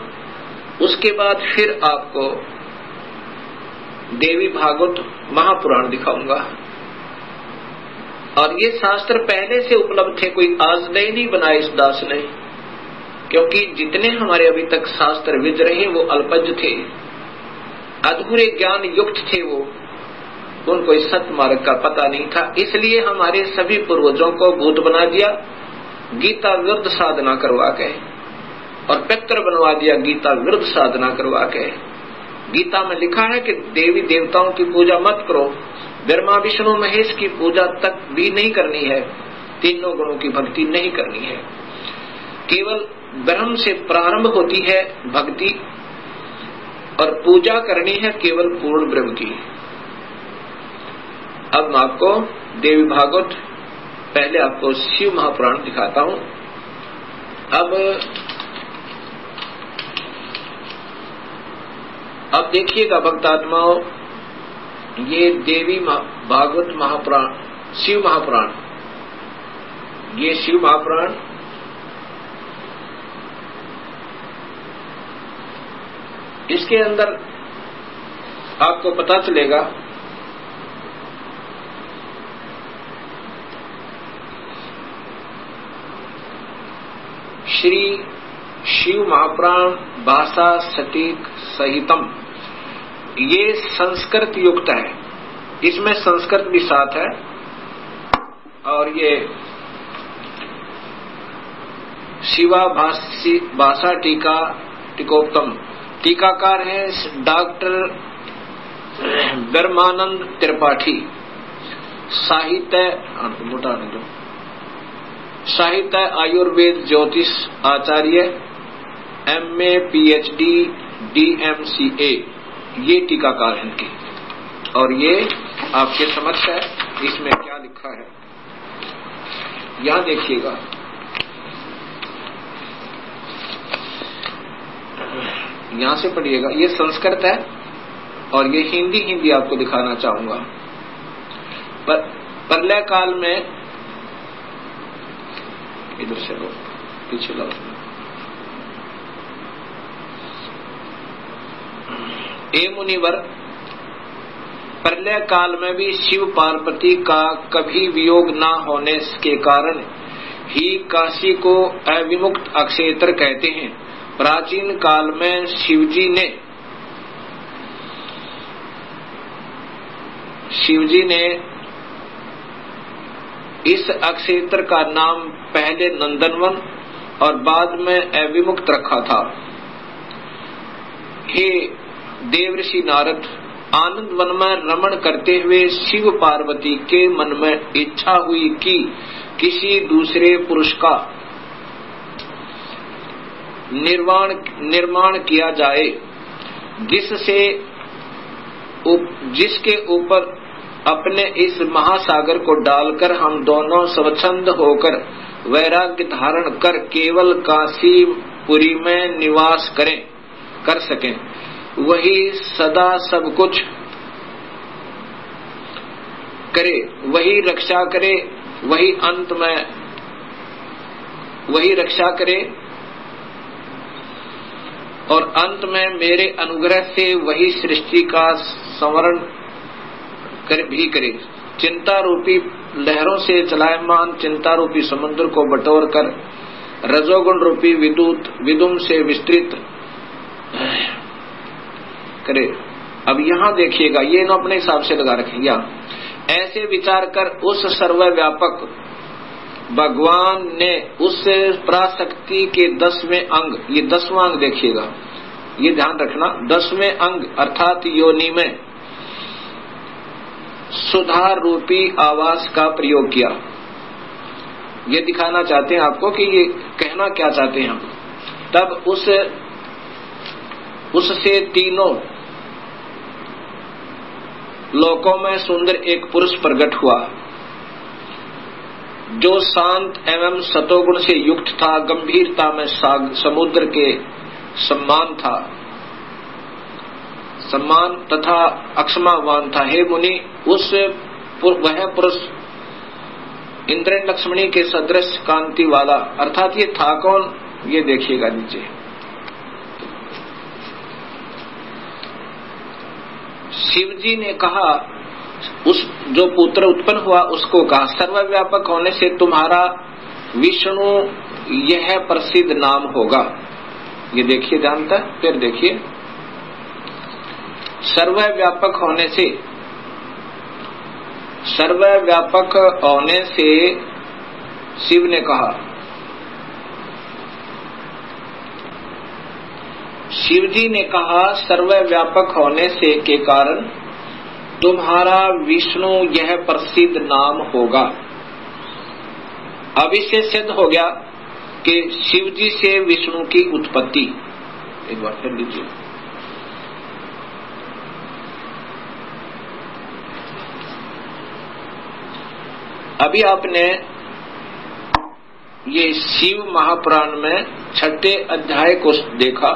[SPEAKER 1] उसके बाद फिर आपको देवी भागवत महापुराण दिखाऊंगा। और ये शास्त्र पहले से उपलब्ध थे, कोई आज नहीं बनाए इस दास ने, क्योंकि जितने हमारे अभी तक शास्त्र विद रहे वो अल्पज थे, अधूरे ज्ञान युक्त थे, वो उनको इस सत्य मार्ग का पता नहीं था। इसलिए हमारे सभी पूर्वजों को भूत बना दिया, गीता विरुद्ध साधना करवा के, और पितर बनवा दिया गीता विरुद्ध साधना करवा के। गीता में लिखा है कि देवी देवताओं की पूजा मत करो, ब्रह्मा विष्णु महेश की पूजा तक भी नहीं करनी है, तीनों गुणों की भक्ति नहीं करनी है। केवल ब्रह्म से प्रारंभ होती है भक्ति, और पूजा करनी है केवल पूर्ण ब्रह्म की। अब मैं आपको देवी भागवत, पहले आपको शिव महापुराण दिखाता हूं। अब देखिएगा भक्तात्माओं, ये देवी भागवत महापुराण, शिव महापुराण, ये शिव महापुराण इसके अंदर आपको पता चलेगा श्री शिव महापुराण भाषा सटीक सहितम, ये संस्कृत युक्त है, इसमें संस्कृत भी साथ है। और ये शिवा भाषा टीका टीकोत्तम, टीकाकार है डॉक्टर ब्रह्मानंद त्रिपाठी, साहित्य मोटा नहीं दो, साहित्य आयुर्वेद ज्योतिष आचार्य, MA PhD DMCA, ये टीकाकार है इनके। और ये आपके समक्ष है, इसमें क्या लिखा है यहां देखिएगा। यहां से पढ़िएगा, ये संस्कृत है और ये हिंदी आपको दिखाना चाहूंगा। प्रलय काल में, इधर से लो, पीछे लो, ए मुनिवर, प्रलय काल में भी शिव पार्वती का कभी वियोग न होने के कारण ही काशी को अविमुक्त अक्षेत्र कहते हैं। प्राचीन काल में शिवजी ने इस अक्षेत्र का नाम पहले नंदनवन और बाद में अविमुक्त रखा था। हे देवर्षि नारद, आनंद वन में रमण करते हुए शिव पार्वती के मन में इच्छा हुई कि किसी दूसरे पुरुष का निर्माण किया जाए, जिसके ऊपर अपने इस महासागर को डालकर हम दोनों स्वच्छंद होकर वैराग्य धारण कर केवल काशीपुरी में निवास कर सकें। वही सदा सब कुछ करे, वही रक्षा करे, वही अंत में वही रक्षा करे और अंत में मेरे अनुग्रह से वही सृष्टि का संवरण भी करे। चिंता रूपी लहरों से चलायमान चिंता रूपी समुद्र को बटोर कर रजोगुण रूपी विदुम से विस्तृत करे। अब यहाँ देखिएगा, ये ना अपने हिसाब से लगा रखें। यहाँ ऐसे विचार कर उस सर्वव्यापक भगवान ने उस पराशक्ति के 10वें अंग, ये 10वां अंग देखिएगा, ये ध्यान रखना, 10वें अंग अर्थात योनि में सुधार रूपी आवास का प्रयोग किया। ये दिखाना चाहते हैं आपको कि ये कहना क्या चाहते हैं हम। तब उससे तीनों लोकों में सुंदर एक पुरुष प्रकट हुआ, जो शांत एवं सतोगुण से युक्त था, गंभीरता में समुद्र के सम्मान तथा अक्षमावान था। हे मुनि, वह पुरुष इंद्र लक्ष्मणी के सदृश कांति वाला, अर्थात ये था कौन, ये देखिएगा नीचे। शिवजी ने कहा, उस जो पुत्र उत्पन्न हुआ उसको कहा, सर्वव्यापक होने से तुम्हारा विष्णु यह प्रसिद्ध नाम होगा। ये देखिए जानता है, फिर देखिए, सर्वव्यापक होने से शिव ने कहा, शिवजी ने कहा सर्वव्यापक होने से के कारण तुम्हारा विष्णु यह प्रसिद्ध नाम होगा। अब इससे सिद्ध हो गया कि शिवजी से विष्णु की उत्पत्ति। एक बार फिर लीजिए, अभी आपने ये शिव महापुराण में 6ठे अध्याय को देखा,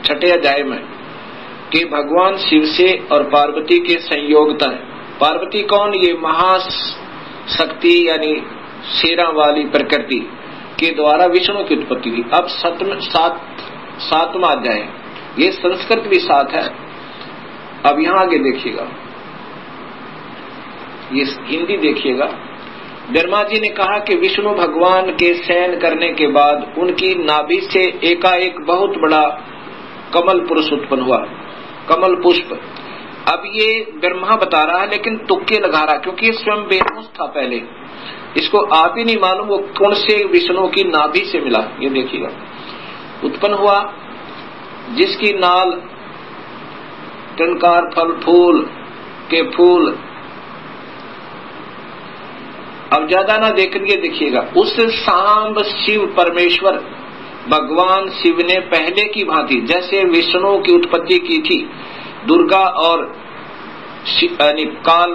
[SPEAKER 1] 6ठे अध्याय में कि भगवान शिव से और पार्वती के संयोगता है। पार्वती कौन, ये महाशक्ति यानी शेरा वाली प्रकृति के द्वारा विष्णु की उत्पत्ति हुई। अब 7वां अध्याय, ये संस्कृत भी 7 है। अब यहाँ आगे देखिएगा, ये हिंदी देखिएगा। ब्रह्मा जी ने कहा कि विष्णु भगवान के शयन करने के बाद उनकी नाभि से एकाएक बहुत बड़ा कमल पुरुष उत्पन्न हुआ, कमल पुष्प। अब ये ब्रह्मा बता रहा है लेकिन तुक्के लगा रहा, क्योंकि स्वयं बेहोश था पहले, इसको आप ही नहीं मालूम वो कौन से विष्णु की नाभि से मिला। ये देखिएगा, उत्पन्न हुआ जिसकी नाल टनकार फल फूल के फूल। अब ज्यादा ना देखिए, देखिएगा, उस सांब शिव परमेश्वर भगवान शिव ने पहले की भांति जैसे विष्णु की उत्पत्ति की थी, दुर्गा और काल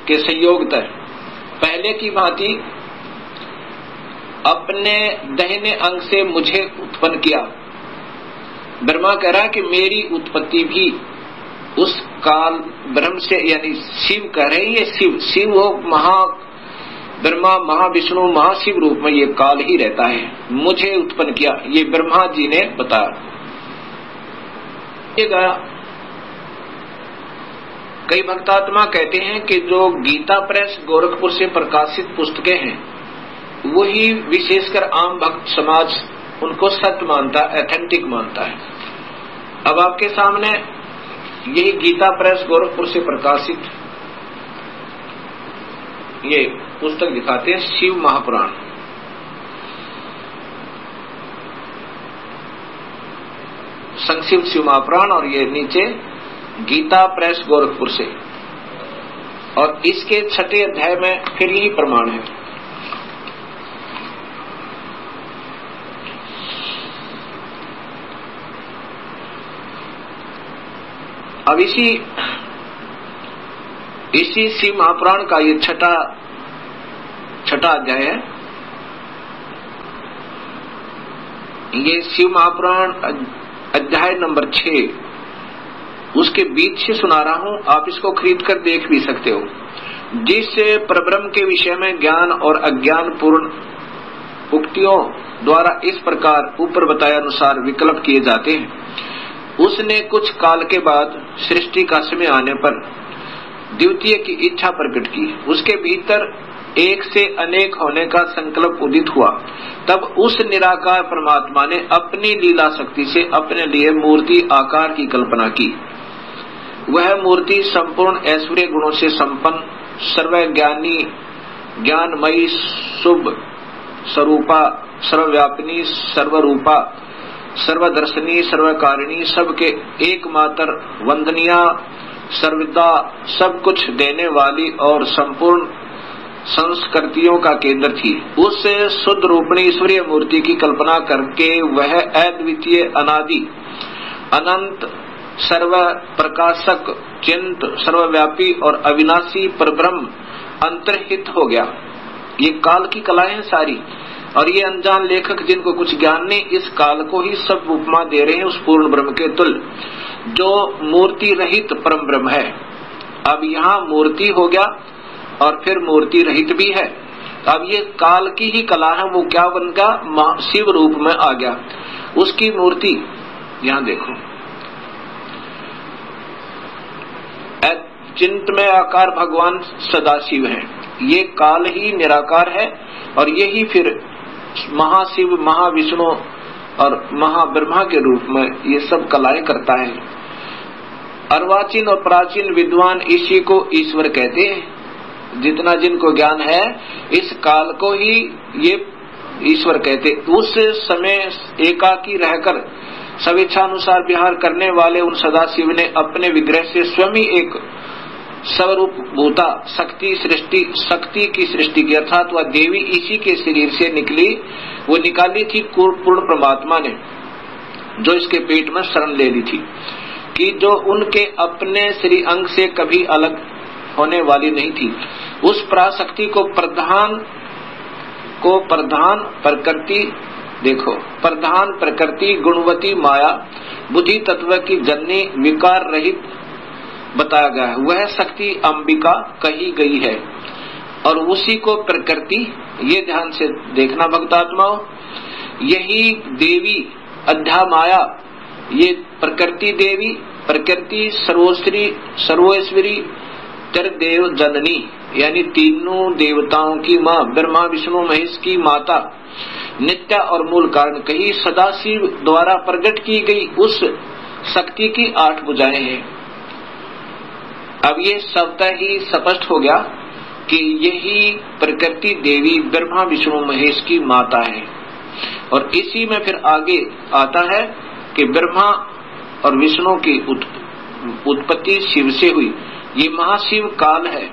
[SPEAKER 1] के संयोग तक पहले की भांति अपने दाहिने अंग से मुझे उत्पन्न किया। ब्रह्मा कह रहा कि मेरी उत्पत्ति भी उस काल ब्रह्म से, यानी शिव कह रहे हैं, ये शिव हो ब्रह्मा महाविष्णु महाशिव रूप में ये काल ही रहता है, मुझे उत्पन्न किया, ये ब्रह्मा जी ने बताया। कई भक्तात्मा कहते हैं कि जो गीता प्रेस गोरखपुर से प्रकाशित पुस्तकें हैं वही विशेषकर आम भक्त समाज उनको सत्य मानता है, ऑथेंटिक मानता है। अब आपके सामने यही गीता प्रेस गोरखपुर से प्रकाशित ये पुस्तक दिखाते हैं, शिव महापुराण। संक्षिप्त शिव महापुराण, और ये नीचे गीता प्रेस गोरखपुर से, और इसके 6ठे अध्याय में फिर यही प्रमाण है। अब इसी शिव महापुराण का ये छठा अध्याय है। ये शिव महापुराण अध्याय नंबर 6, उसके बीच से सुना रहा हूं, आप इसको खरीद कर देख भी सकते हो। जिस परब्रह्म के विषय में ज्ञान और अज्ञान पूर्ण उक्तियों द्वारा इस प्रकार ऊपर बताए अनुसार विकल्प किए जाते हैं, उसने कुछ काल के बाद सृष्टि का समय आने पर द्वितीय की इच्छा प्रकट की। उसके भीतर एक से अनेक होने का संकल्प उदित हुआ। तब उस निराकार परमात्मा ने अपनी लीला शक्ति से अपने लिए मूर्ति आकार की कल्पना की। वह मूर्ति संपूर्ण ऐश्वर्य गुणों से संपन्न, सर्वज्ञानी, ज्ञानमयी, शुभ स्वरूपा, सर्वव्यापिनी, सर्वरूपा, सर्वदर्शनी, सर्वकारिणी, सबके एकमात्र, वंदनिया, सर्वदा सब कुछ देने वाली और संपूर्ण संस्कृतियों का केंद्र थी। उस शुद्ध रूपणी ईश्वरीय मूर्ति की कल्पना करके वह अद्वितीय, अनादि, अनंत, सर्व प्रकाशक, चिंत, सर्वव्यापी और अविनाशी परब्रह्म अंतर्हित हो गया। ये काल की कलाएं हैं सारी, और ये अनजान लेखक जिनको कुछ ज्ञान नहीं, इस काल को ही सब उपमा दे रहे हैं उस पूर्ण ब्रह्म के तुल्य, जो मूर्ति रहित परम ब्रह्म है। अब यहाँ मूर्ति हो गया और फिर मूर्ति रहित भी है। अब ये काल की ही कला है, वो क्या बन गया, शिव रूप में आ गया। उसकी मूर्ति यहाँ देखो, चिंतमय आकार भगवान सदाशिव है। ये काल ही निराकार है, और यही फिर महाशिव, महाविष्णु और महाब्रह्मा के रूप में ये सब कलाएं करता है। अर्वाचीन और प्राचीन विद्वान इसी को ईश्वर कहते हैं। जितना जिनको ज्ञान है, इस काल को ही ये ईश्वर कहते। उस समय एकाकी रहकर स्वेच्छानुसार विहार करने वाले उन सदाशिव ने अपने विग्रह से स्वयं ही एक स्वरूप भूता शक्ति की सृष्टि की, अर्थात वह देवी इसी के शरीर से निकली, वो निकाली थी पूर्ण परमात्मा ने, जो इसके पेट में शरण ले ली थी, कि जो उनके अपने श्री अंग से कभी अलग होने वाली नहीं थी। उस पराशक्ति को प्रधान प्रकृति, देखो, प्रधान प्रकृति, गुणवती माया, बुद्धि तत्व की जननी, विकार रहित बताया गया है। वह शक्ति अंबिका कही गई है, और उसी को प्रकृति, ये ध्यान से देखना भक्तात्माओं, यही देवी अध्या माया, ये प्रकृति देवी, प्रकृति सर्वोश्री सर्वैश्वरी देव जननी, यानी तीनों देवताओं की माँ, ब्रह्मा विष्णु महेश की माता, नित्य और मूल कारण कही, सदाशिव द्वारा प्रकट की गई उस शक्ति की 8 भुजाएं हैं। अब ये शब्द ही स्पष्ट हो गया कि यही प्रकृति देवी ब्रह्मा विष्णु महेश की माता है। और इसी में फिर आगे आता है कि ब्रह्मा और विष्णु की उत्पत्ति शिव से हुई। ये महाशिव काल है।